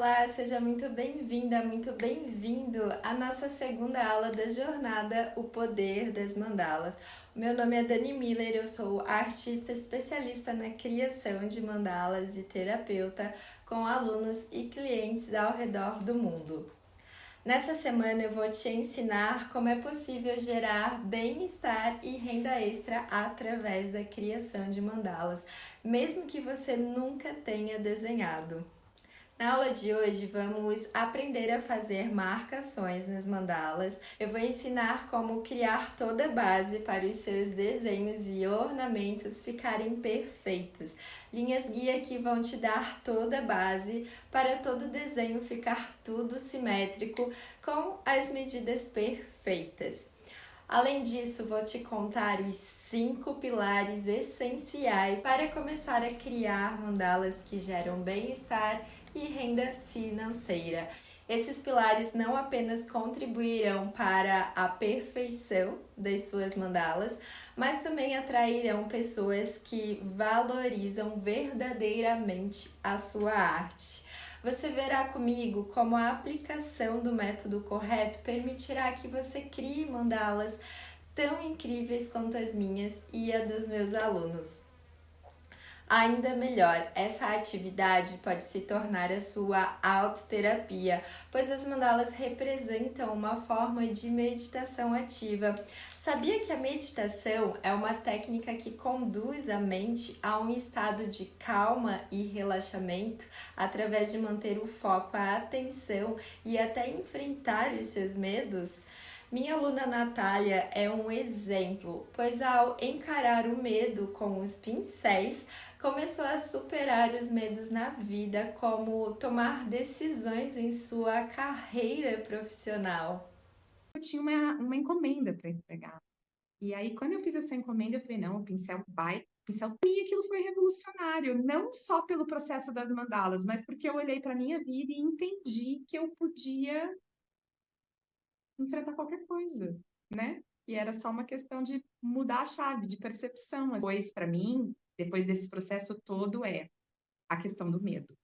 Olá, seja muito bem-vinda, muito bem-vindo à nossa segunda aula da jornada O Poder das Mandalas. O meu nome é Dani Miller, eu sou artista especialista na criação de mandalas e terapeuta com alunos e clientes ao redor do mundo. Nessa semana eu vou te ensinar como é possível gerar bem-estar e renda extra através da criação de mandalas, mesmo que você nunca tenha desenhado. Na aula de hoje vamos aprender a fazer marcações nas mandalas. Eu vou ensinar como criar toda a base para os seus desenhos e ornamentos ficarem perfeitos. Linhas guia que vão te dar toda a base para todo desenho ficar tudo simétrico com as medidas perfeitas. Além disso, vou te contar os 5 pilares essenciais para começar a criar mandalas que geram bem-estar e renda financeira. Esses pilares não apenas contribuirão para a perfeição das suas mandalas, mas também atrairão pessoas que valorizam verdadeiramente a sua arte. Você verá comigo como a aplicação do método correto permitirá que você crie mandalas tão incríveis quanto as minhas e a dos meus alunos. Ainda melhor, essa atividade pode se tornar a sua autoterapia, pois as mandalas representam uma forma de meditação ativa. Sabia que a meditação é uma técnica que conduz a mente a um estado de calma e relaxamento através de manter o foco, a atenção e até enfrentar os seus medos? Minha aluna Natália é um exemplo, pois ao encarar o medo com os pincéis, começou a superar os medos na vida, como tomar decisões em sua carreira profissional. Eu tinha uma encomenda para entregar. E aí, quando eu fiz essa encomenda, eu falei, não, o pincel vai, o pincel e aquilo foi revolucionário, não só pelo processo das mandalas, mas porque eu olhei para a minha vida e entendi que eu podia enfrentar qualquer coisa, né? E era só uma questão de mudar a chave, de percepção. Depois, para mim, depois desse processo todo, é a questão do medo,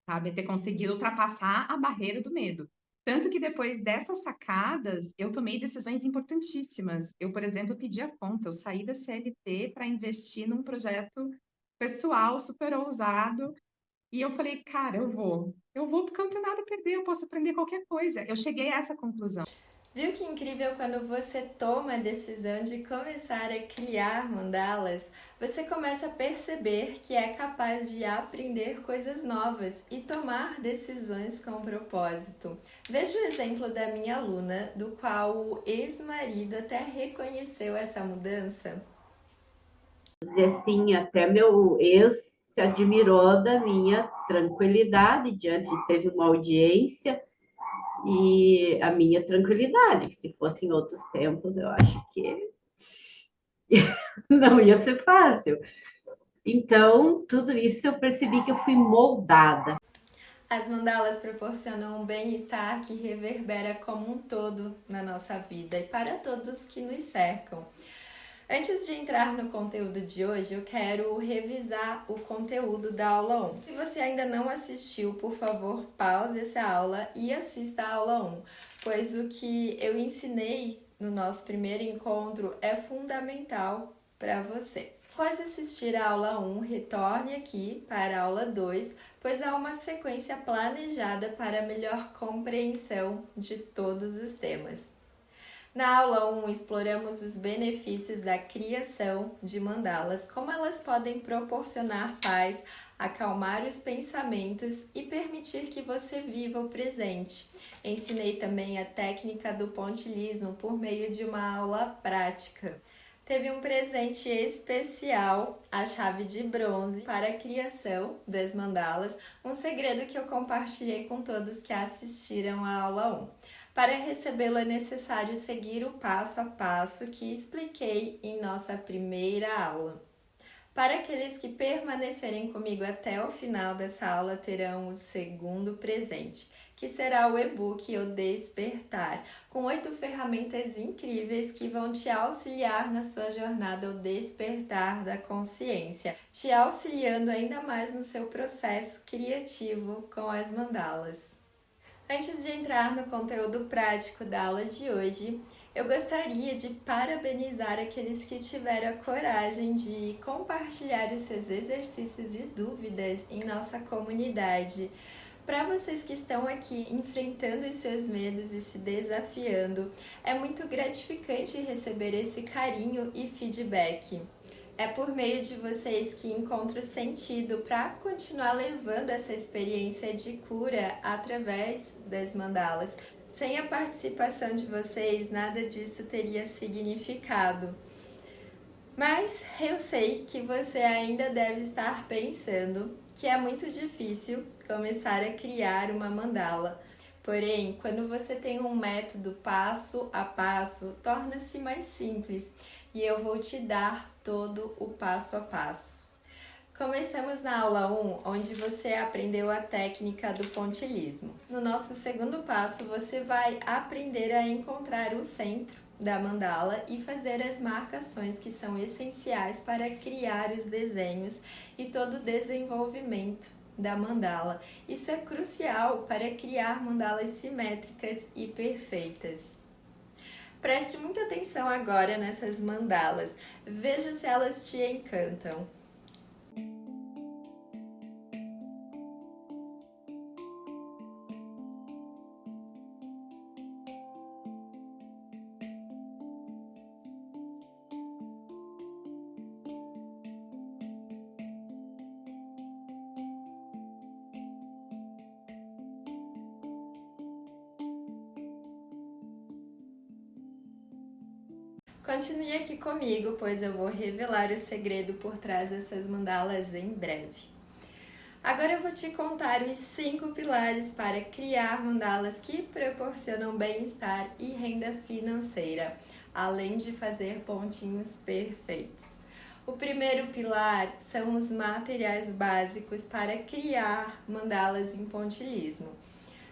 sabe? É ter conseguido ultrapassar a barreira do medo. Tanto que depois dessas sacadas, eu tomei decisões importantíssimas. Eu, por exemplo, pedi a conta, eu saí da CLT para investir num projeto pessoal super ousado. E eu falei, cara, eu vou porque eu não tenho nada a perder, eu posso aprender qualquer coisa. Eu cheguei a essa conclusão. Viu que incrível quando você toma a decisão de começar a criar mandalas? Você começa a perceber que é capaz de aprender coisas novas e tomar decisões com propósito. Veja o exemplo da minha aluna, do qual o ex-marido até reconheceu essa mudança. E assim, até meu ex se admirou da minha tranquilidade diante, teve uma audiência e a minha tranquilidade, que se fosse em outros tempos, eu acho que não ia ser fácil. Então, tudo isso eu percebi que eu fui moldada. As mandalas proporcionam um bem-estar que reverbera como um todo na nossa vida e para todos que nos cercam. Antes de entrar no conteúdo de hoje, eu quero revisar o conteúdo da aula 1. Se você ainda não assistiu, por favor, pause essa aula e assista a aula 1, pois o que eu ensinei no nosso primeiro encontro é fundamental para você. Após assistir a aula 1, retorne aqui para a aula 2, pois há uma sequência planejada para melhor compreensão de todos os temas. Na aula 1, exploramos os benefícios da criação de mandalas, como elas podem proporcionar paz, acalmar os pensamentos e permitir que você viva o presente. Ensinei também a técnica do pontilhismo por meio de uma aula prática. Teve um presente especial, a chave de bronze, para a criação das mandalas, um segredo que eu compartilhei com todos que assistiram à aula 1. Para recebê-lo é necessário seguir o passo a passo que expliquei em nossa primeira aula. Para aqueles que permanecerem comigo até o final dessa aula, terão o segundo presente, que será o e-book O Despertar, com 8 ferramentas incríveis que vão te auxiliar na sua jornada ao despertar da consciência, te auxiliando ainda mais no seu processo criativo com as mandalas. Antes de entrar no conteúdo prático da aula de hoje, eu gostaria de parabenizar aqueles que tiveram a coragem de compartilhar os seus exercícios e dúvidas em nossa comunidade. Para vocês que estão aqui enfrentando os seus medos e se desafiando, é muito gratificante receber esse carinho e feedback. É por meio de vocês que encontro sentido para continuar levando essa experiência de cura através das mandalas. Sem a participação de vocês, nada disso teria significado. Mas eu sei que você ainda deve estar pensando que é muito difícil começar a criar uma mandala. Porém, quando você tem um método passo a passo, torna-se mais simples e eu vou te dar todo o passo a passo. Começamos na aula 1, onde você aprendeu a técnica do pontilhismo. No nosso segundo passo, você vai aprender a encontrar o centro da mandala e fazer as marcações que são essenciais para criar os desenhos e todo o desenvolvimento da mandala. Isso é crucial para criar mandalas simétricas e perfeitas. Preste muita atenção agora nessas mandalas, veja se elas te encantam. Continue aqui comigo, pois eu vou revelar o segredo por trás dessas mandalas em breve. Agora eu vou te contar os 5 pilares para criar mandalas que proporcionam bem-estar e renda financeira, além de fazer pontinhos perfeitos. O primeiro pilar são os materiais básicos para criar mandalas em pontilhismo.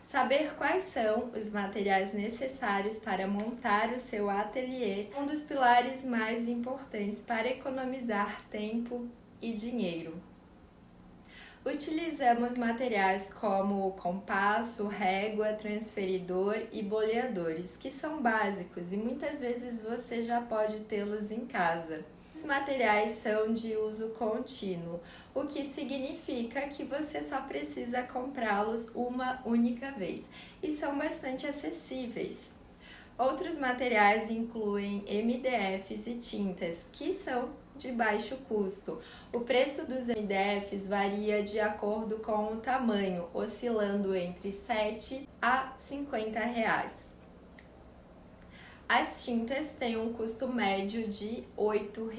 Saber quais são os materiais necessários para montar o seu ateliê é um dos pilares mais importantes para economizar tempo e dinheiro. Utilizamos materiais como compasso, régua, transferidor e boleadores, que são básicos e muitas vezes você já pode tê-los em casa. Os materiais são de uso contínuo, o que significa que você só precisa comprá-los uma única vez e são bastante acessíveis. Outros materiais incluem MDFs e tintas, que são de baixo custo. O preço dos MDFs varia de acordo com o tamanho, oscilando entre 7 a 50 reais. As tintas têm um custo médio de R$ 8.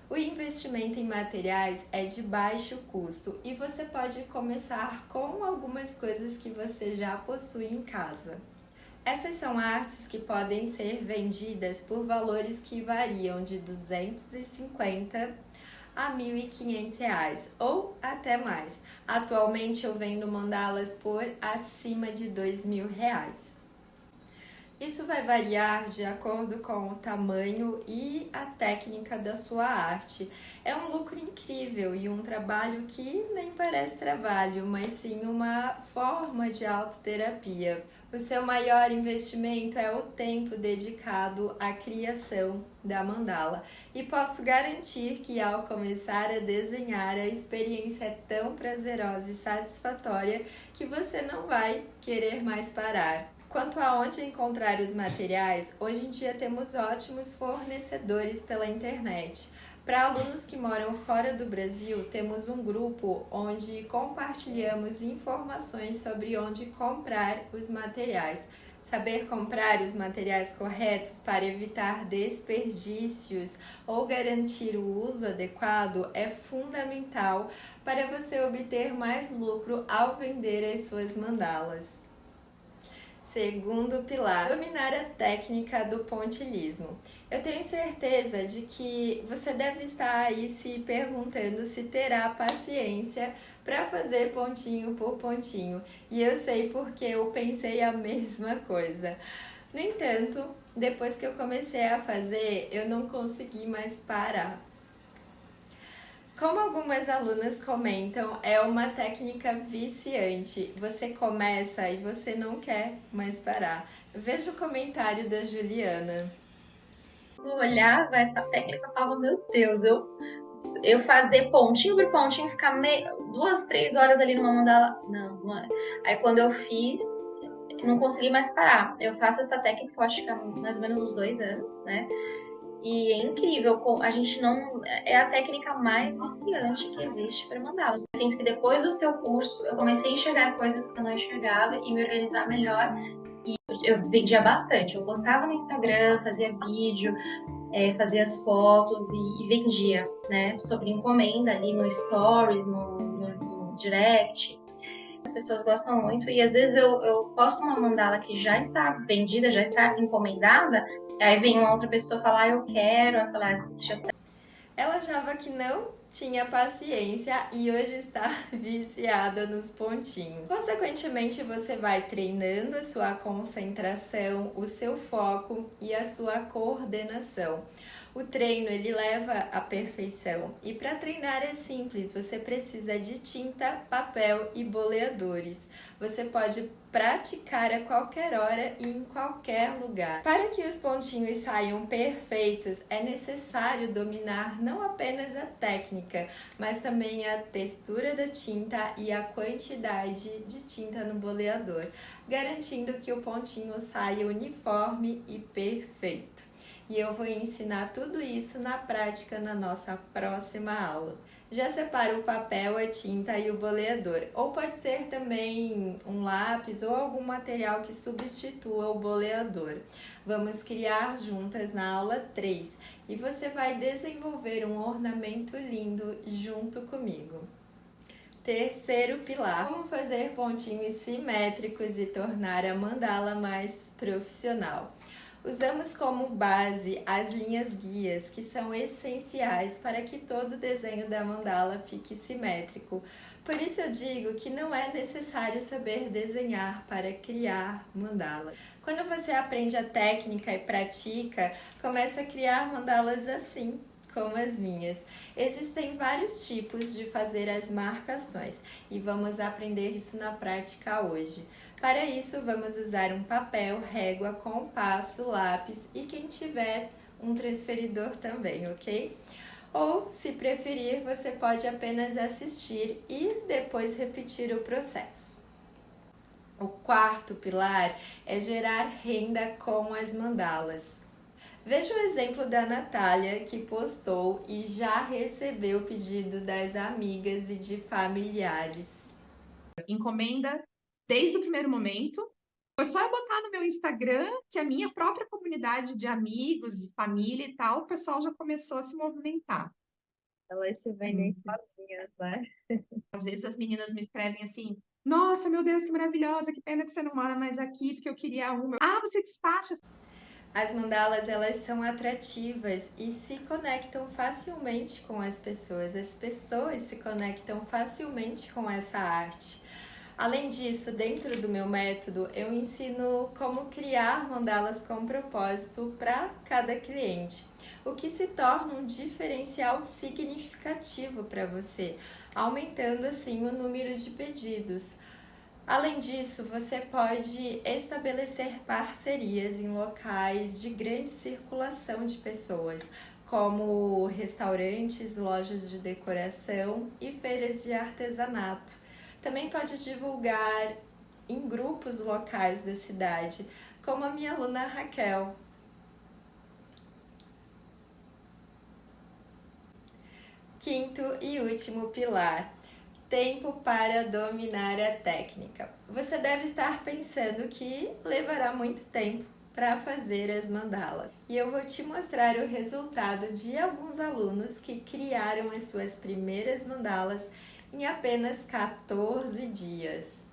O investimento em materiais é de baixo custo e você pode começar com algumas coisas que você já possui em casa. Essas são artes que podem ser vendidas por valores que variam de R$ 250 a R$ 1.500 ou até mais. Atualmente eu vendo mandalas por acima de R$ 2.000. Isso vai variar de acordo com o tamanho e a técnica da sua arte. É um lucro incrível e um trabalho que nem parece trabalho, mas sim uma forma de autoterapia. O seu maior investimento é o tempo dedicado à criação da mandala. E posso garantir que ao começar a desenhar, a experiência é tão prazerosa e satisfatória que você não vai querer mais parar. Quanto a onde encontrar os materiais, hoje em dia temos ótimos fornecedores pela internet. Para alunos que moram fora do Brasil, temos um grupo onde compartilhamos informações sobre onde comprar os materiais. Saber comprar os materiais corretos para evitar desperdícios ou garantir o uso adequado é fundamental para você obter mais lucro ao vender as suas mandalas. Segundo pilar, dominar a técnica do pontilhismo. Eu tenho certeza de que você deve estar aí se perguntando se terá paciência para fazer pontinho por pontinho. E eu sei porque eu pensei a mesma coisa. No entanto, depois que eu comecei a fazer, eu não consegui mais parar. Como algumas alunas comentam, é uma técnica viciante. Você começa e você não quer mais parar. Veja o comentário da Juliana. Eu olhava essa técnica e falava, meu Deus, eu fazer pontinho por pontinho, ficar 2, 3 horas ali numa mandala. Não é. Aí quando eu fiz, não consegui mais parar. Eu faço essa técnica, eu acho que há mais ou menos uns 2 anos, né? E é incrível, a gente não. É a técnica mais viciante que existe para mandalas. Eu sinto que depois do seu curso, eu comecei a enxergar coisas que eu não enxergava e me organizar melhor. E eu vendia bastante. Eu postava no Instagram, fazia vídeo, fazia as fotos e vendia, né? Sobre encomenda ali no Stories, no Direct. As pessoas gostam muito e às vezes eu posto uma mandala que já está vendida, já está encomendada, aí vem uma outra pessoa falar, eu quero, aí falar, deixa eu... Ela achava que não tinha paciência e hoje está viciada nos pontinhos. Consequentemente, você vai treinando a sua concentração, o seu foco e a sua coordenação. O treino ele leva à perfeição e para treinar é simples, você precisa de tinta, papel e boleadores. Você pode praticar a qualquer hora e em qualquer lugar. Para que os pontinhos saiam perfeitos, é necessário dominar não apenas a técnica, mas também a textura da tinta e a quantidade de tinta no boleador, garantindo que o pontinho saia uniforme e perfeito. E eu vou ensinar tudo isso na prática na nossa próxima aula. Já separa o papel, a tinta e o boleador, ou pode ser também um lápis ou algum material que substitua o boleador. Vamos criar juntas na aula 3 e você vai desenvolver um ornamento lindo junto comigo. Terceiro pilar, como fazer pontinhos simétricos e tornar a mandala mais profissional. Usamos como base as linhas guias, que são essenciais para que todo o desenho da mandala fique simétrico. Por isso eu digo que não é necessário saber desenhar para criar mandala. Quando você aprende a técnica e pratica, começa a criar mandalas assim, como as minhas. Existem vários tipos de fazer as marcações e vamos aprender isso na prática hoje. Para isso, vamos usar um papel, régua, compasso, lápis e quem tiver um transferidor também, ok? Ou, se preferir, você pode apenas assistir e depois repetir o processo. O quarto pilar é gerar renda com as mandalas. Veja o exemplo da Natália, que postou e já recebeu o pedido das amigas e de familiares. Encomenda desde o primeiro momento. Foi só eu botar no meu Instagram que a minha própria comunidade de amigos, família e tal, o pessoal já começou a se movimentar. Elas se vendem sozinhas, né? Às vezes as meninas me escrevem assim: nossa, meu Deus, que maravilhosa, que pena que você não mora mais aqui, porque eu queria uma. Ah, você despacha. As mandalas, elas são atrativas e se conectam facilmente com as pessoas se conectam facilmente com essa arte. Além disso, dentro do meu método, eu ensino como criar mandalas com propósito para cada cliente, o que se torna um diferencial significativo para você, aumentando assim o número de pedidos. Além disso, você pode estabelecer parcerias em locais de grande circulação de pessoas, como restaurantes, lojas de decoração e feiras de artesanato. Também pode divulgar em grupos locais da cidade, como a minha aluna Raquel. Quinto e último pilar. Tempo para dominar a técnica. Você deve estar pensando que levará muito tempo para fazer as mandalas. E eu vou te mostrar o resultado de alguns alunos que criaram as suas primeiras mandalas em apenas 14 dias.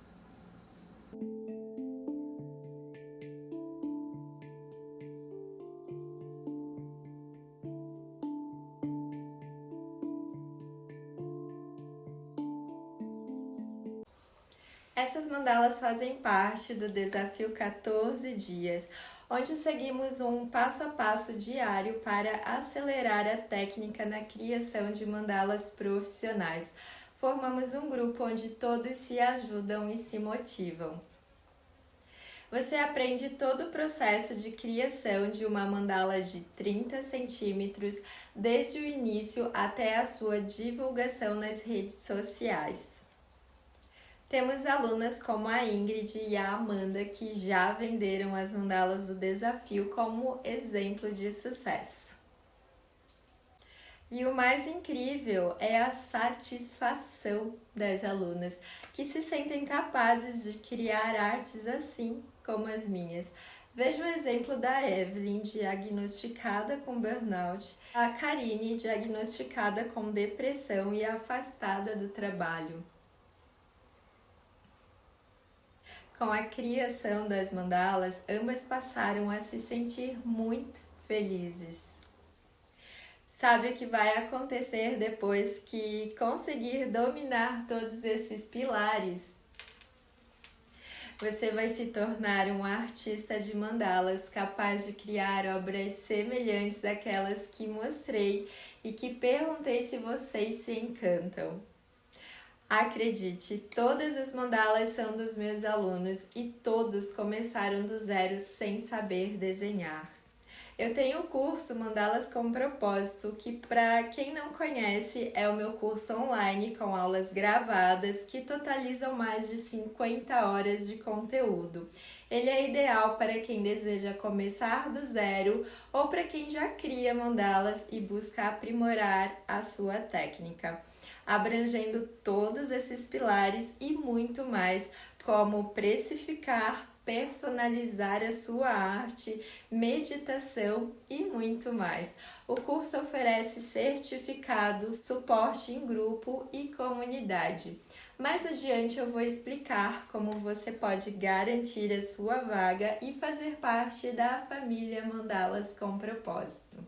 Essas mandalas fazem parte do desafio 14 dias, onde seguimos um passo a passo diário para acelerar a técnica na criação de mandalas profissionais. Formamos um grupo onde todos se ajudam e se motivam. Você aprende todo o processo de criação de uma mandala de 30 centímetros, desde o início até a sua divulgação nas redes sociais. Temos alunas como a Ingrid e a Amanda que já venderam as mandalas do desafio como exemplo de sucesso. E o mais incrível é a satisfação das alunas, que se sentem capazes de criar artes assim como as minhas. Veja o exemplo da Evelyn, diagnosticada com burnout, a Karine, diagnosticada com depressão e afastada do trabalho. Com a criação das mandalas, ambas passaram a se sentir muito felizes. Sabe o que vai acontecer depois que conseguir dominar todos esses pilares? Você vai se tornar um artista de mandalas capaz de criar obras semelhantes àquelas que mostrei e que perguntei se vocês se encantam. Acredite, todas as mandalas são dos meus alunos e todos começaram do zero sem saber desenhar. Eu tenho o curso Mandalas com Propósito, que para quem não conhece é o meu curso online com aulas gravadas que totalizam mais de 50 horas de conteúdo. Ele é ideal para quem deseja começar do zero ou para quem já cria mandalas e busca aprimorar a sua técnica, abrangendo todos esses pilares e muito mais, como precificar, personalizar a sua arte, meditação e muito mais. O curso oferece certificado, suporte em grupo e comunidade. Mais adiante eu vou explicar como você pode garantir a sua vaga e fazer parte da família Mandalas com Propósito.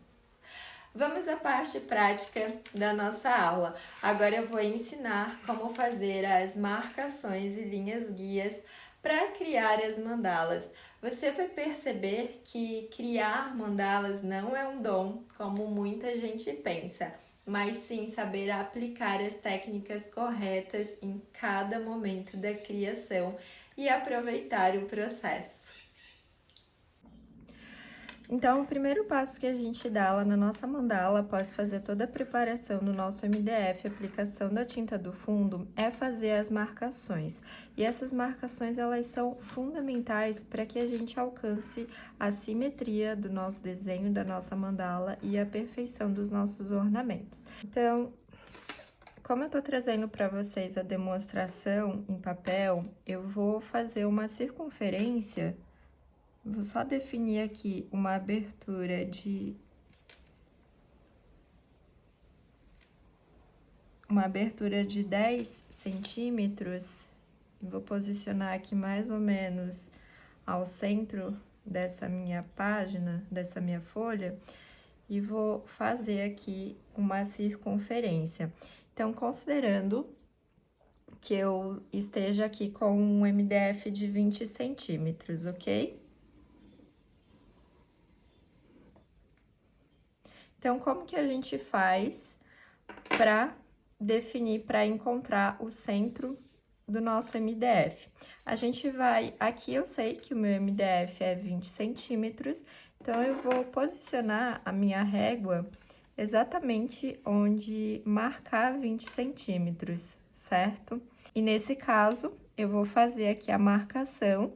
Vamos à parte prática da nossa aula. Agora eu vou ensinar como fazer as marcações e linhas guias para criar as mandalas. Você vai perceber que criar mandalas não é um dom, como muita gente pensa, mas sim saber aplicar as técnicas corretas em cada momento da criação e aproveitar o processo. Então, o primeiro passo que a gente dá lá na nossa mandala, após fazer toda a preparação do nosso MDF, aplicação da tinta do fundo, é fazer as marcações. E essas marcações, elas são fundamentais para que a gente alcance a simetria do nosso desenho, da nossa mandala e a perfeição dos nossos ornamentos. Então, como eu tô trazendo para vocês a demonstração em papel, eu vou fazer uma circunferência. Vou só definir aqui uma abertura de 10 centímetros. Vou posicionar aqui mais ou menos ao centro dessa minha página, dessa minha folha, e vou fazer aqui uma circunferência. Então, considerando que eu esteja aqui com um MDF de 20 centímetros, ok? Então, como que a gente faz para definir, para encontrar o centro do nosso MDF? A gente vai, aqui eu sei que o meu MDF é 20 centímetros, então eu vou posicionar a minha régua exatamente onde marcar 20 centímetros, certo? E nesse caso, eu vou fazer aqui a marcação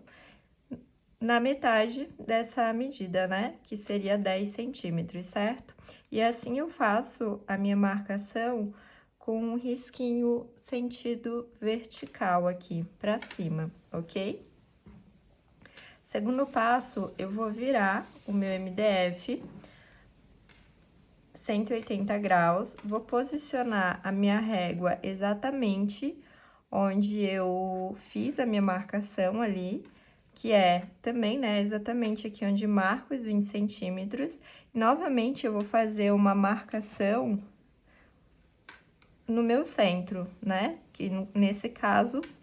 na metade dessa medida, né? Que seria 10 centímetros, certo? E assim eu faço a minha marcação com um risquinho sentido vertical aqui pra cima, ok? Segundo passo, eu vou virar o meu MDF 180 graus, vou posicionar a minha régua exatamente onde eu fiz a minha marcação ali, que é também, né, exatamente aqui onde marco os 20 centímetros. Novamente, eu vou fazer uma marcação no meu centro, né, que nesse caso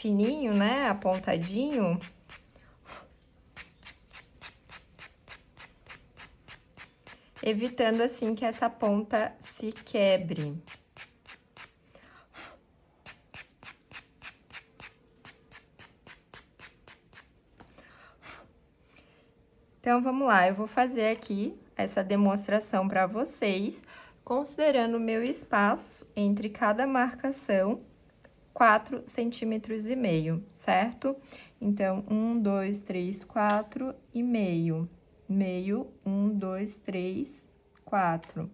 fininho, né, apontadinho, evitando assim que essa ponta se quebre. Então, vamos lá, eu vou fazer aqui essa demonstração para vocês, considerando o meu espaço entre cada marcação, 4,5 centímetros, certo? Então, 1, 2, 3, 4 e meio. Meio, 1, 2, 3, 4.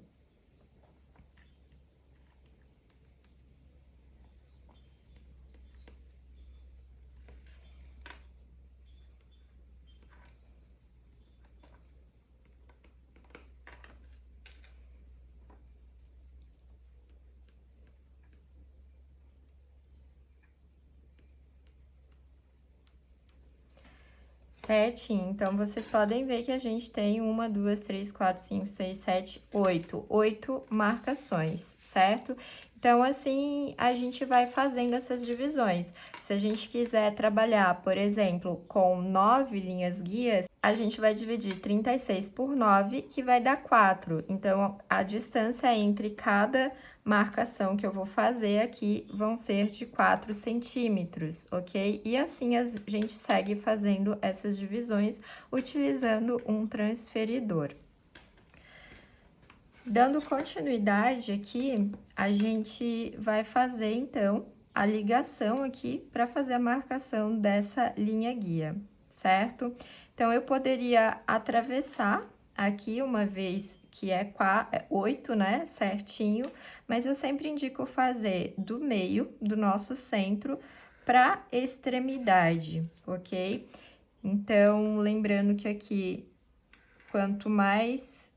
Certinho, então, vocês podem ver que a gente tem 1, 2, 3, 4, 5, 6, 7, 8. 8 marcações, certo? Então, assim, a gente vai fazendo essas divisões. Se a gente quiser trabalhar, por exemplo, com 9 linhas guias, a gente vai dividir 36 por 9, que vai dar 4. Então, a distância entre cada marcação que eu vou fazer aqui vão ser de 4 centímetros, ok? E assim a gente segue fazendo essas divisões utilizando um transferidor. Dando continuidade aqui, a gente vai fazer, então, a ligação aqui para fazer a marcação dessa linha guia, certo? Então, eu poderia atravessar aqui uma vez que é 8, né, certinho, mas eu sempre indico fazer do meio do nosso centro para extremidade, ok? Então, lembrando que aqui, quanto mais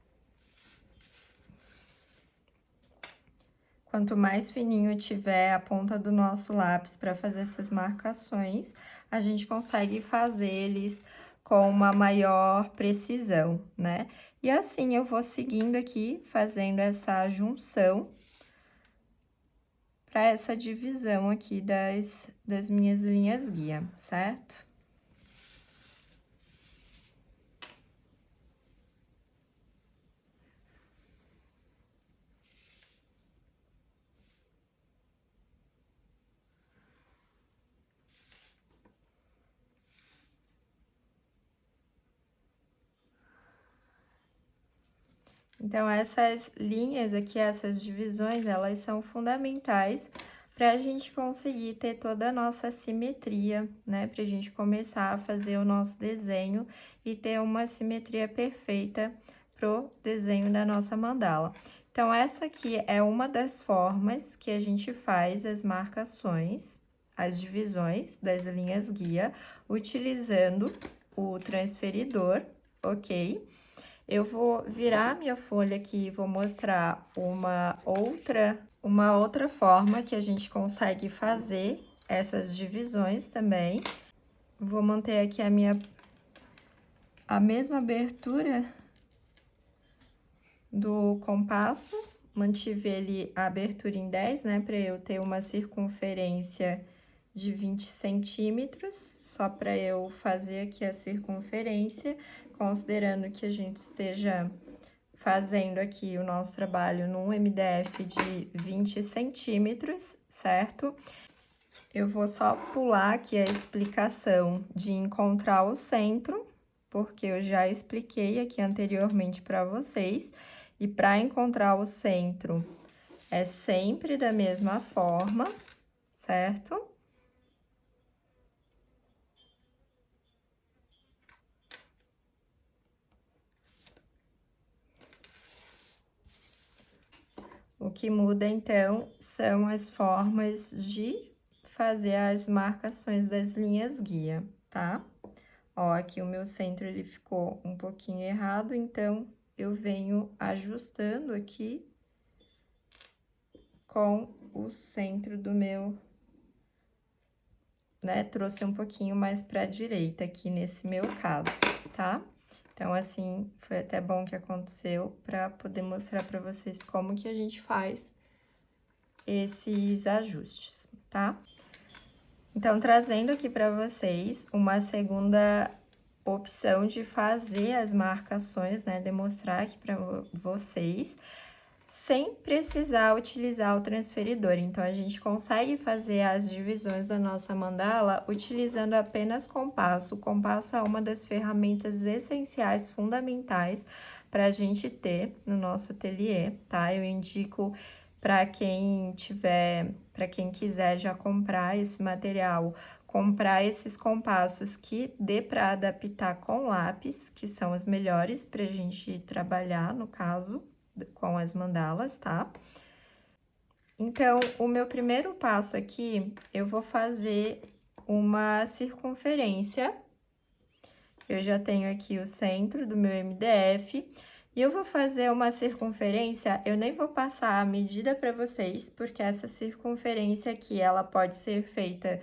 fininho tiver a ponta do nosso lápis para fazer essas marcações, a gente consegue fazer eles com uma maior precisão, né? E assim eu vou seguindo aqui, fazendo essa junção para essa divisão aqui das minhas linhas guia, certo? Então, essas linhas aqui, essas divisões, elas são fundamentais para a gente conseguir ter toda a nossa simetria, né? Para a gente começar a fazer o nosso desenho e ter uma simetria perfeita pro desenho da nossa mandala. Então, essa aqui é uma das formas que a gente faz as marcações, as divisões das linhas guia, utilizando o transferidor, ok? Eu vou virar minha folha aqui e vou mostrar uma outra forma que a gente consegue fazer essas divisões também. Vou manter aqui a mesma abertura do compasso, mantive ele a abertura em 10, né, para eu ter uma circunferência de 20 centímetros, só para eu fazer aqui a circunferência, considerando que a gente esteja fazendo aqui o nosso trabalho num MDF de 20 centímetros, certo? Eu vou só pular aqui a explicação de encontrar o centro, porque eu já expliquei aqui anteriormente para vocês. E para encontrar o centro, é sempre da mesma forma, certo? O que muda, então, são as formas de fazer as marcações das linhas guia, tá? Ó, aqui o meu centro, ele ficou um pouquinho errado, então, eu venho ajustando aqui com o centro do meu, né? Trouxe um pouquinho mais pra direita aqui nesse meu caso, tá? Então, assim, foi até bom que aconteceu pra poder mostrar pra vocês como que a gente faz esses ajustes, tá? Então, trazendo aqui para vocês uma segunda opção de fazer as marcações, né? Demonstrar aqui para vocês, sem precisar utilizar o transferidor. Então, a gente consegue fazer as divisões da nossa mandala utilizando apenas compasso. O compasso é uma das ferramentas essenciais, fundamentais, para a gente ter no nosso ateliê, tá? Eu indico para quem quiser já comprar esse material, comprar esses compassos que dê para adaptar com lápis, que são os melhores para a gente trabalhar, no caso, com as mandalas, tá? Então, o meu primeiro passo aqui, eu vou fazer uma circunferência. Eu já tenho aqui o centro do meu MDF. E eu vou fazer uma circunferência, eu nem vou passar a medida para vocês, porque essa circunferência aqui, ela pode ser feita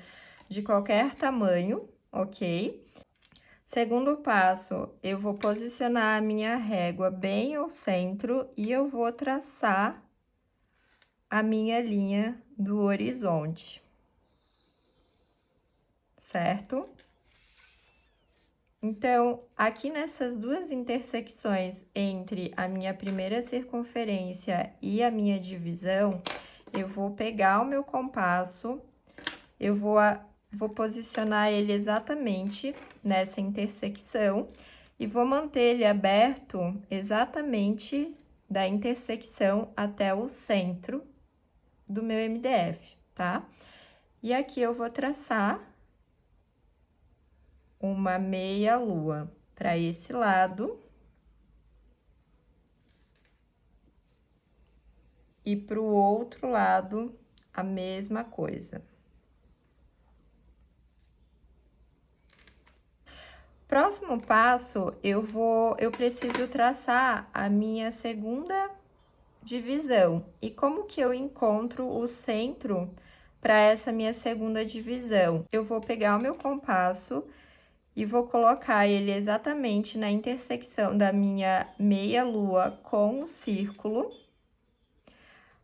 de qualquer tamanho, ok? Segundo passo, eu vou posicionar a minha régua bem ao centro e eu vou traçar a minha linha do horizonte, certo? Então, aqui nessas duas intersecções entre a minha primeira circunferência e a minha divisão, eu vou pegar o meu compasso, eu vou posicionar ele exatamente nessa intersecção e vou manter ele aberto exatamente da intersecção até o centro do meu MDF, tá? E aqui eu vou traçar uma meia lua para esse lado e para o outro lado a mesma coisa. Próximo passo, eu preciso traçar a minha segunda divisão. E como que eu encontro o centro para essa minha segunda divisão? Eu vou pegar o meu compasso e vou colocar ele exatamente na intersecção da minha meia lua com o círculo.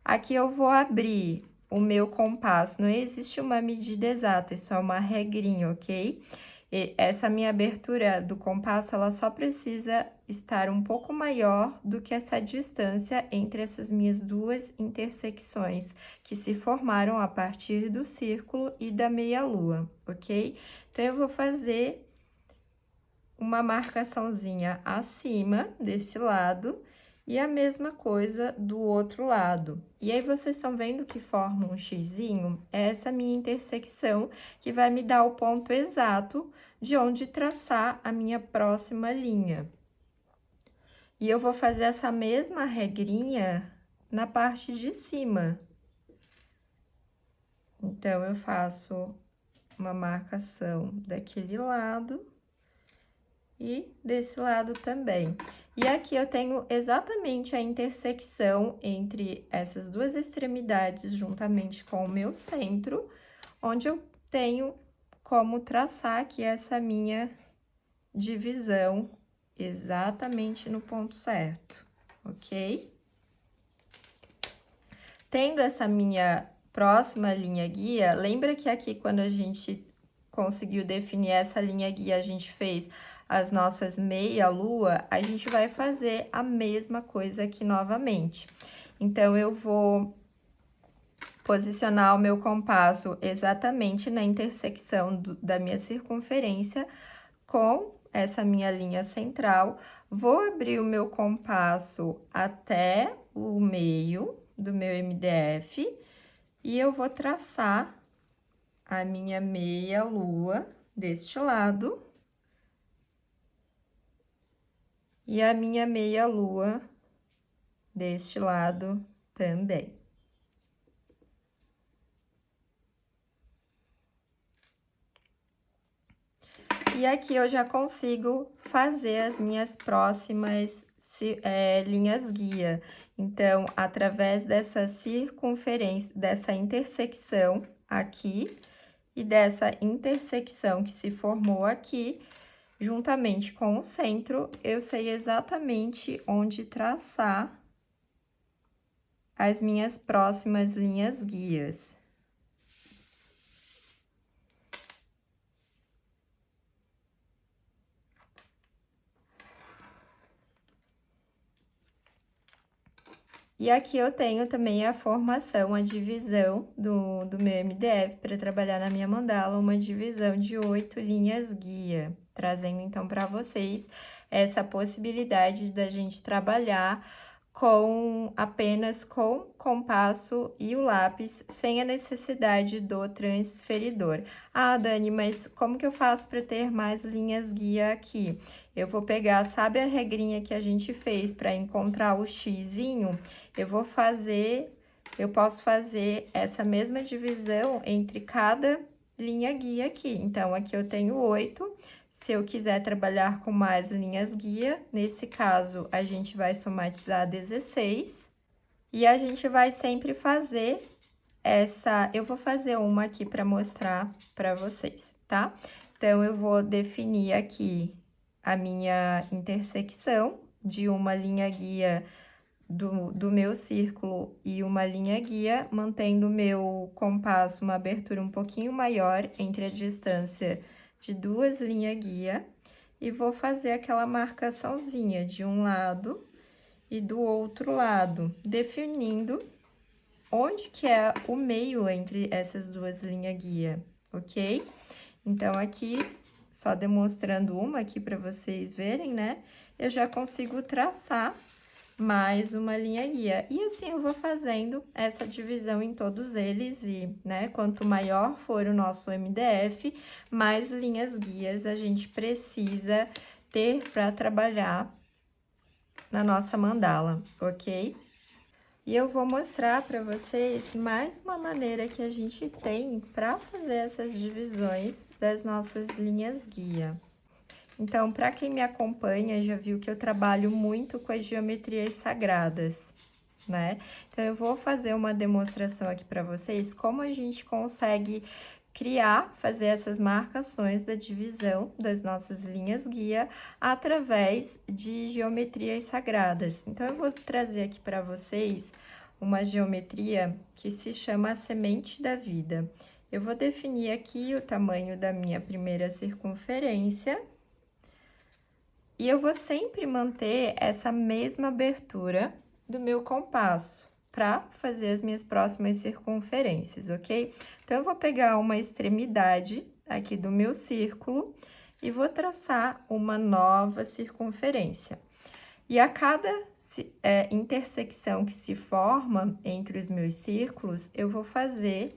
Aqui eu vou abrir o meu compasso, não existe uma medida exata, isso é uma regrinha, ok? E essa minha abertura do compasso, ela só precisa estar um pouco maior do que essa distância entre essas minhas duas intersecções, que se formaram a partir do círculo e da meia-lua, ok? Então, eu vou fazer uma marcaçãozinha acima desse lado e a mesma coisa do outro lado. E aí, vocês estão vendo que forma um xizinho? É essa minha intersecção que vai me dar o ponto exato de onde traçar a minha próxima linha. E eu vou fazer essa mesma regrinha na parte de cima. Então, eu faço uma marcação daquele lado e desse lado também. E aqui eu tenho exatamente a intersecção entre essas duas extremidades, juntamente com o meu centro, onde eu tenho como traçar aqui essa minha divisão exatamente no ponto certo, ok? Tendo essa minha próxima linha guia, lembra que aqui quando a gente conseguiu definir essa linha guia, a gente fez as nossas meia-lua, a gente vai fazer a mesma coisa aqui novamente. Então, eu vou posicionar o meu compasso exatamente na intersecção da minha circunferência com essa minha linha central, vou abrir o meu compasso até o meio do meu MDF e eu vou traçar a minha meia-lua deste lado e a minha meia-lua deste lado também. E aqui eu já consigo fazer as minhas próximas linhas guia. Então, através dessa circunferência, dessa intersecção aqui e dessa intersecção que se formou aqui, juntamente com o centro, eu sei exatamente onde traçar as minhas próximas linhas guias. E aqui eu tenho também a formação, a divisão do meu MDF para trabalhar na minha mandala, uma divisão de 8 linhas guia, trazendo então para vocês essa possibilidade da gente trabalhar apenas com compasso e o lápis, sem a necessidade do transferidor. Ah, Dani, mas como que eu faço para ter mais linhas guia aqui? Eu vou pegar, sabe a regrinha que a gente fez para encontrar o xizinho? Eu posso fazer essa mesma divisão entre cada linha guia aqui. Então, aqui eu tenho 8. Se eu quiser trabalhar com mais linhas guia, nesse caso, a gente vai somatizar 16. E a gente vai sempre fazer eu vou fazer uma aqui para mostrar para vocês, tá? Então, eu vou definir aqui a minha intersecção de uma linha guia do meu círculo e uma linha guia, mantendo o meu compasso uma abertura um pouquinho maior entre a distância de 2 linhas guia, e vou fazer aquela marcaçãozinha de um lado e do outro lado, definindo onde que é o meio entre essas 2 linhas guia, ok? Então, aqui, só demonstrando uma aqui para vocês verem, né? Eu já consigo traçar mais uma linha guia. E assim eu vou fazendo essa divisão em todos eles e, né, quanto maior for o nosso MDF, mais linhas guias a gente precisa ter para trabalhar na nossa mandala, ok? E eu vou mostrar para vocês mais uma maneira que a gente tem para fazer essas divisões das nossas linhas guia. Então, para quem me acompanha, já viu que eu trabalho muito com as geometrias sagradas, né? Então, eu vou fazer uma demonstração aqui para vocês como a gente consegue fazer essas marcações da divisão das nossas linhas guia através de geometrias sagradas. Então, eu vou trazer aqui para vocês uma geometria que se chama a semente da vida. Eu vou definir aqui o tamanho da minha primeira circunferência. E eu vou sempre manter essa mesma abertura do meu compasso para fazer as minhas próximas circunferências, ok? Então, eu vou pegar uma extremidade aqui do meu círculo e vou traçar uma nova circunferência. E a cada intersecção que se forma entre os meus círculos, eu vou fazer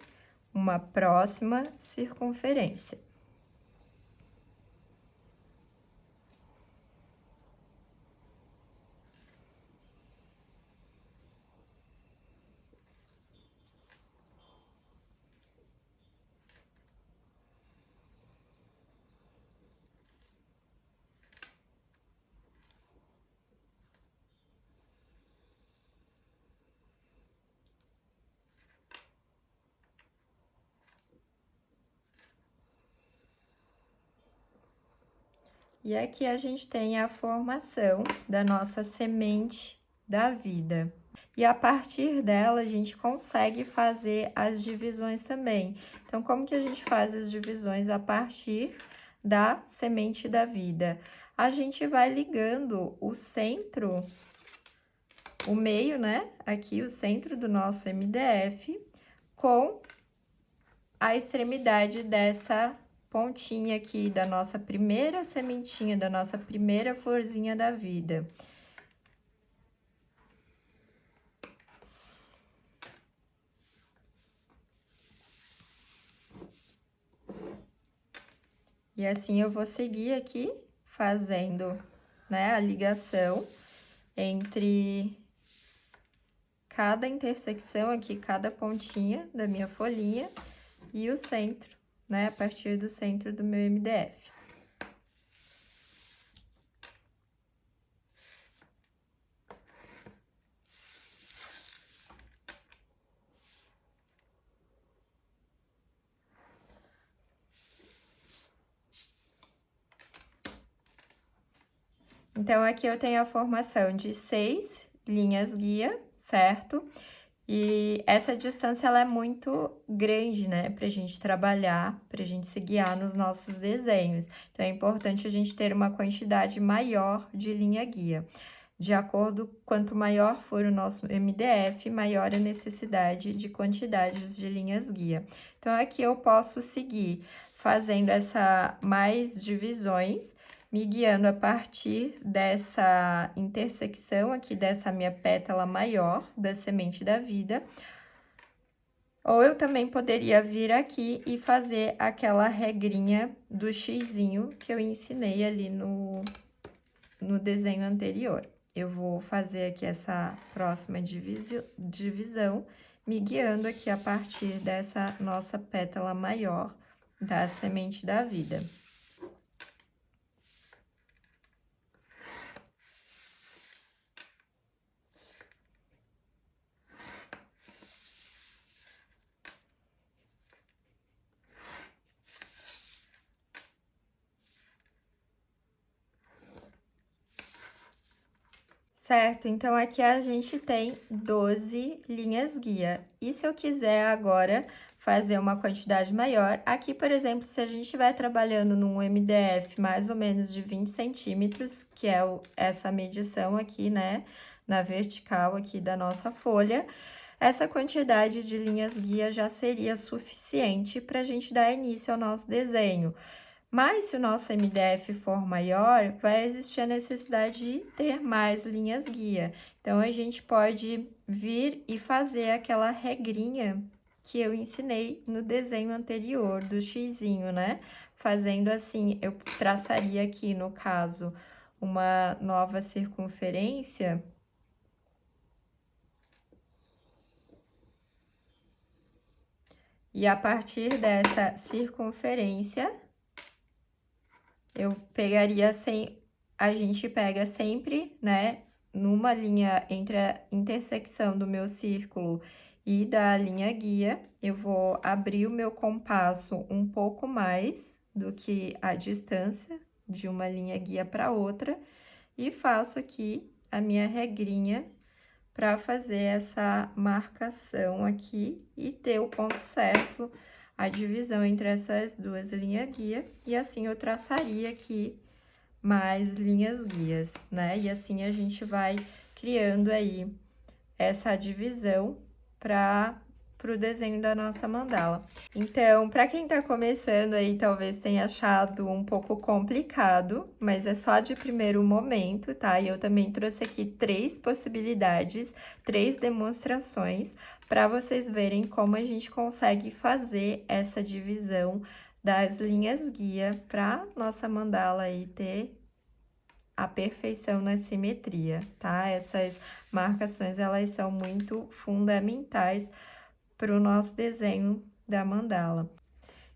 uma próxima circunferência. E aqui a gente tem a formação da nossa semente da vida. E a partir dela, a gente consegue fazer as divisões também. Então, como que a gente faz as divisões a partir da semente da vida? A gente vai ligando o centro, o meio, né? Aqui, o centro do nosso MDF, com a extremidade dessa pontinha aqui da nossa primeira sementinha, da nossa primeira florzinha da vida. E assim eu vou seguir aqui fazendo, né, a ligação entre cada intersecção aqui, cada pontinha da minha folhinha e o centro, né, a partir do centro do meu MDF. Então, aqui eu tenho a formação de 6 linhas guia, certo? E essa distância, ela é muito grande, né, pra gente trabalhar, pra gente se guiar nos nossos desenhos. Então, é importante a gente ter uma quantidade maior de linha guia. De acordo, quanto maior for o nosso MDF, maior a necessidade de quantidades de linhas guia. Então, aqui eu posso seguir fazendo mais divisões, me guiando a partir dessa intersecção aqui, dessa minha pétala maior da semente da vida. Ou eu também poderia vir aqui e fazer aquela regrinha do xizinho que eu ensinei ali no desenho anterior. Eu vou fazer aqui essa próxima divisão, me guiando aqui a partir dessa nossa pétala maior da semente da vida. Certo, então aqui a gente tem 12 linhas guia. E se eu quiser agora fazer uma quantidade maior, aqui, por exemplo, se a gente estiver trabalhando num MDF mais ou menos de 20 centímetros, que é essa medição aqui, né, na vertical aqui da nossa folha, essa quantidade de linhas guia já seria suficiente para a gente dar início ao nosso desenho. Mas se o nosso MDF for maior, vai existir a necessidade de ter mais linhas guia. Então, a gente pode vir e fazer aquela regrinha que eu ensinei no desenho anterior, do xizinho, né? Fazendo assim, eu traçaria aqui, no caso, uma nova circunferência. E a partir dessa circunferência, eu pegaria a gente pega sempre, né, numa linha entre a intersecção do meu círculo e da linha guia, eu vou abrir o meu compasso um pouco mais do que a distância de uma linha guia para outra e faço aqui a minha regrinha para fazer essa marcação aqui e ter o ponto certo, a divisão entre essas duas linhas guia, e assim eu traçaria aqui mais linhas guias, né? E assim a gente vai criando aí essa divisão para o desenho da nossa mandala. Então, para quem está começando aí, talvez tenha achado um pouco complicado, mas é só de primeiro momento, tá? E eu também trouxe aqui 3 possibilidades, 3 demonstrações, para vocês verem como a gente consegue fazer essa divisão das linhas guia para nossa mandala aí ter a perfeição na simetria, tá? Essas marcações, elas são muito fundamentais para o nosso desenho da mandala.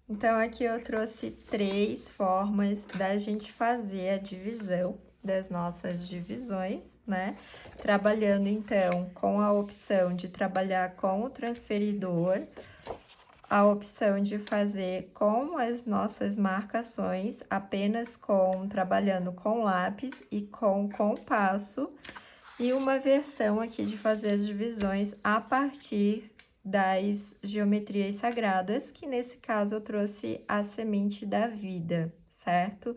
Então, aqui eu trouxe 3 formas da gente fazer a divisão das nossas divisões, né? Trabalhando, então, com a opção de trabalhar com o transferidor, a opção de fazer com as nossas marcações, apenas trabalhando com lápis e com compasso, e uma versão aqui de fazer as divisões a partir das geometrias sagradas, que nesse caso eu trouxe a semente da vida, certo?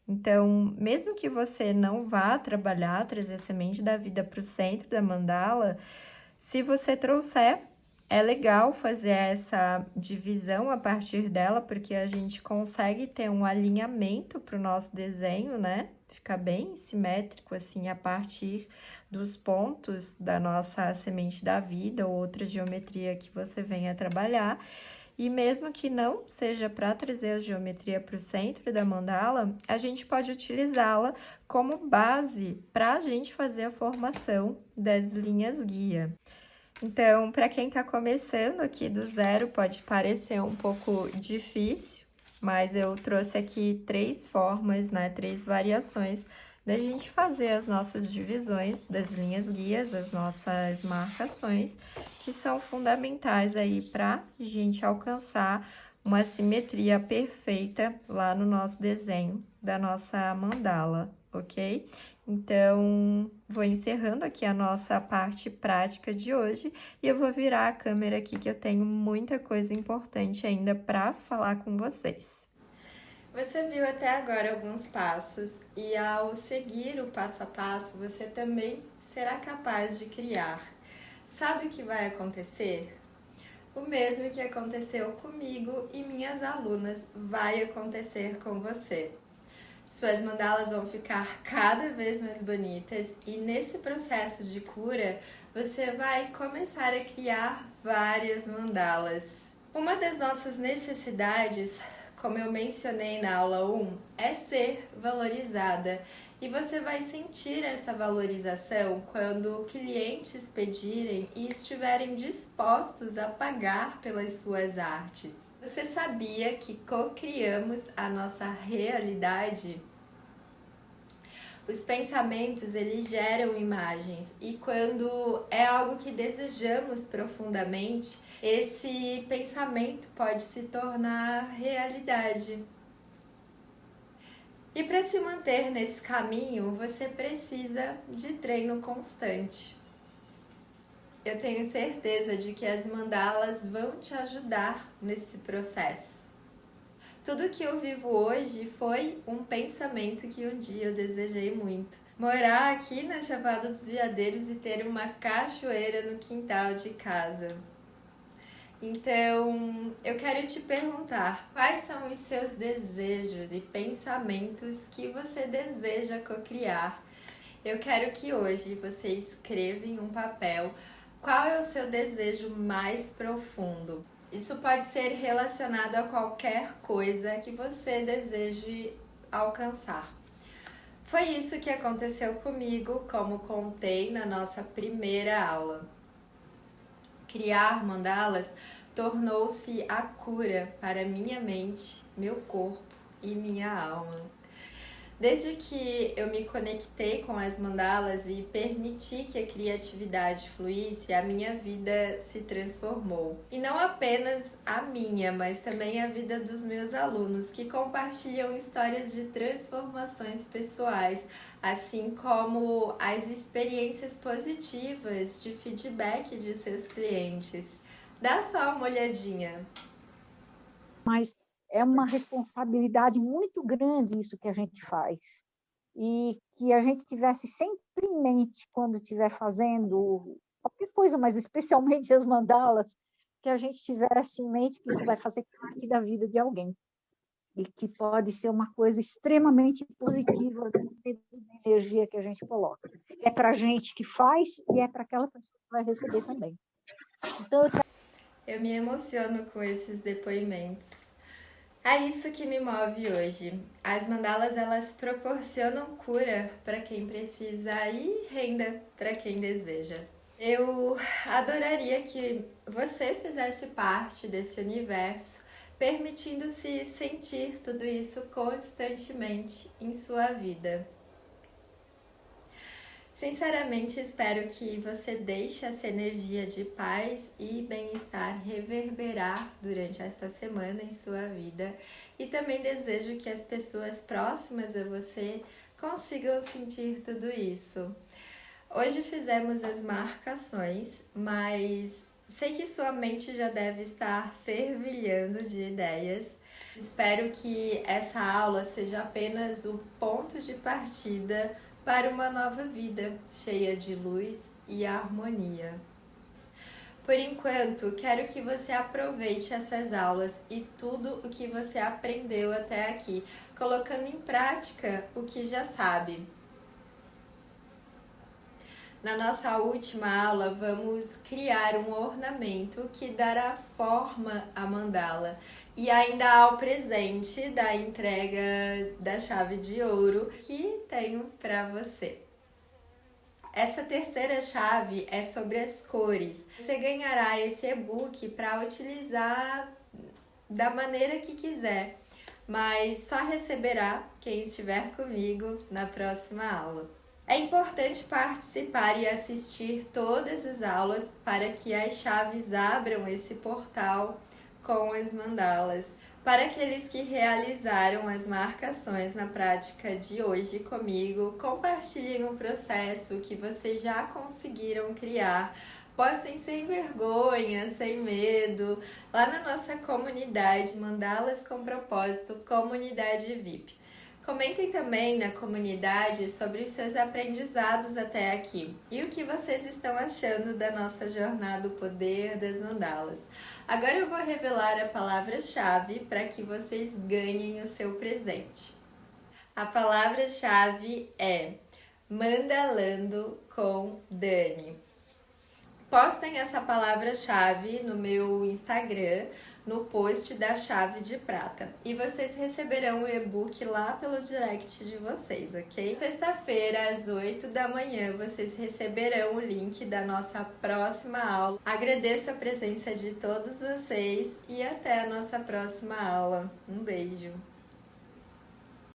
Então, mesmo que você não vá trazer a semente da vida para o centro da mandala, se você trouxer, é legal fazer essa divisão a partir dela, porque a gente consegue ter um alinhamento para o nosso desenho, né? Fica bem simétrico, assim, a partir dos pontos da nossa semente da vida ou outra geometria que você venha trabalhar. E mesmo que não seja para trazer a geometria para o centro da mandala, a gente pode utilizá-la como base para a gente fazer a formação das linhas guia. Então, para quem está começando aqui do zero, pode parecer um pouco difícil, mas eu trouxe aqui 3 formas, né, 3 variações da gente fazer as nossas divisões das linhas guias, as nossas marcações, que são fundamentais aí para a gente alcançar uma simetria perfeita lá no nosso desenho da nossa mandala, ok? Então, vou encerrando aqui a nossa parte prática de hoje e eu vou virar a câmera aqui que eu tenho muita coisa importante ainda para falar com vocês. Você viu até agora alguns passos e ao seguir o passo a passo, você também será capaz de criar. Sabe o que vai acontecer? O mesmo que aconteceu comigo e minhas alunas vai acontecer com você. Suas mandalas vão ficar cada vez mais bonitas e nesse processo de cura você vai começar a criar várias mandalas. Uma das nossas necessidades, como eu mencionei na aula 1, é ser valorizada. E você vai sentir essa valorização quando clientes pedirem e estiverem dispostos a pagar pelas suas artes. Você sabia que co-criamos a nossa realidade? Os pensamentos, eles geram imagens e quando é algo que desejamos profundamente, esse pensamento pode se tornar realidade. E para se manter nesse caminho, você precisa de treino constante. Eu tenho certeza de que as mandalas vão te ajudar nesse processo. Tudo que eu vivo hoje foi um pensamento que um dia eu desejei muito. Morar aqui na Chapada dos Veadeiros e ter uma cachoeira no quintal de casa. Então, eu quero te perguntar, quais são os seus desejos e pensamentos que você deseja cocriar? Eu quero que hoje você escreva em um papel qual é o seu desejo mais profundo. Isso pode ser relacionado a qualquer coisa que você deseje alcançar. Foi isso que aconteceu comigo, como contei na nossa primeira aula. Criar mandalas tornou-se a cura para minha mente, meu corpo e minha alma. Desde que eu me conectei com as mandalas e permiti que a criatividade fluísse, a minha vida se transformou. E não apenas a minha, mas também a vida dos meus alunos, que compartilham histórias de transformações pessoais, assim como as experiências positivas de feedback de seus clientes. Dá só uma olhadinha. Mas é uma responsabilidade muito grande isso que a gente faz. E que a gente tivesse sempre em mente quando estiver fazendo qualquer coisa, mas especialmente as mandalas, que a gente tivesse em mente que isso vai fazer parte da vida de alguém. E que pode ser uma coisa extremamente positiva da energia que a gente coloca. É para a gente que faz e é para aquela pessoa que vai receber também. Então, eu me emociono com esses depoimentos. É isso que me move hoje. As mandalas, elas proporcionam cura para quem precisa e renda para quem deseja. Eu adoraria que você fizesse parte desse universo, permitindo-se sentir tudo isso constantemente em sua vida. Sinceramente, espero que você deixe essa energia de paz e bem-estar reverberar durante esta semana em sua vida e também desejo que as pessoas próximas a você consigam sentir tudo isso. Hoje fizemos as marcações, mas sei que sua mente já deve estar fervilhando de ideias. Espero que essa aula seja apenas o ponto de partida para uma nova vida, cheia de luz e harmonia. Por enquanto, quero que você aproveite essas aulas e tudo o que você aprendeu até aqui, colocando em prática o que já sabe. Na nossa última aula, vamos criar um ornamento que dará forma à mandala. E ainda há o presente da entrega da chave de ouro que tenho para você. Essa terceira chave é sobre as cores. Você ganhará esse e-book para utilizar da maneira que quiser, mas só receberá quem estiver comigo na próxima aula. É importante participar e assistir todas as aulas para que as chaves abram esse portal com as mandalas. Para aqueles que realizaram as marcações na prática de hoje comigo, compartilhem o processo que vocês já conseguiram criar, Postem sem vergonha, sem medo, lá na nossa comunidade Mandalas com Propósito, Comunidade VIP. Comentem também na comunidade sobre os seus aprendizados até aqui e o que vocês estão achando da nossa jornada O Poder das Mandalas. Agora eu vou revelar a palavra-chave para que vocês ganhem o seu presente. A palavra-chave é Mandalando com Dani. Postem essa palavra-chave no meu Instagram, no post da chave de prata. E vocês receberão o e-book lá pelo direct de vocês, ok? Sexta-feira, às 8 da manhã, vocês receberão o link da nossa próxima aula. Agradeço a presença de todos vocês e até a nossa próxima aula. Um beijo!